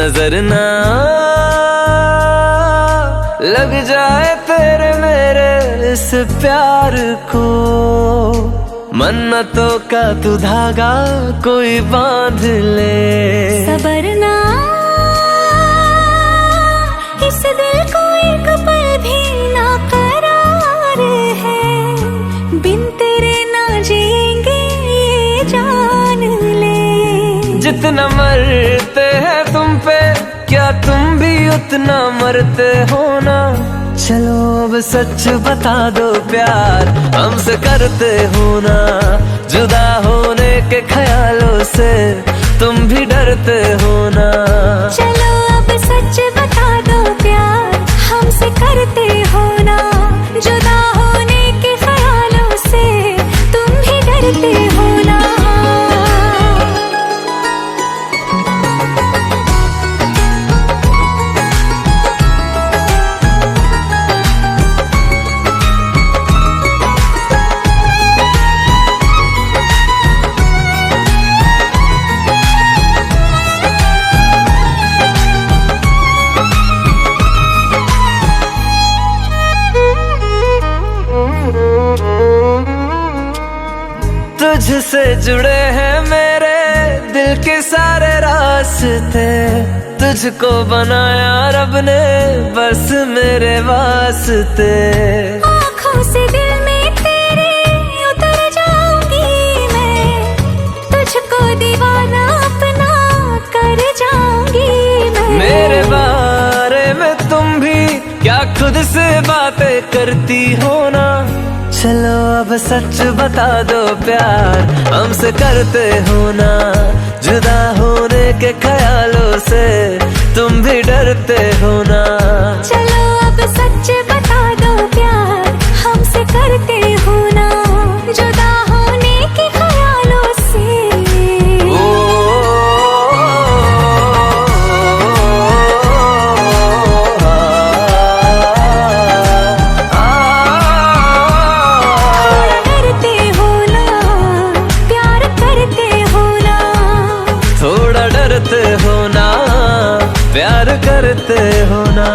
नजर ना लग जाए तेरे मेरे इस प्यार को। मन्नतों का तू धागा कोई बांध ले। सबर ना इस दिल को एक पल भी ना करार है। बिन तेरे ना जिएंगे ये जान ले। जितना मरते हैं तुम पे क्या तुम भी उतना मरते हो ना। चलो अब सच बता दो प्यार हमसे करते हो ना। जुदा होने के ख्यालों से तुम भी डरते हो ना। चलो अब सच बता दो प्यार हमसे करते हो ना। जुदा होने के ख्यालों से तुम भी डरते हो ना। तुझसे जुड़े हैं मेरे दिल के सारे रास्ते। तुझको बनाया रब ने बस मेरे वास्ते। आँखों से दिल में तेरे उतर जाऊंगी मैं। तुझको दीवाना अपना कर जाऊंगी मैं। मेरे बारे में तुम भी क्या खुद से बातें करती हो ना। चलो अब सच बता दो प्यार हमसे करते हो ना। जुदा होने के ख्यालों से तुम भी डरते हो ना। चलो अब सच बता दो प्यार हमसे करते हो ना। जुदा होने के ख्यालों से। थोड़ा डरते हो ना प्यार करते हो ना।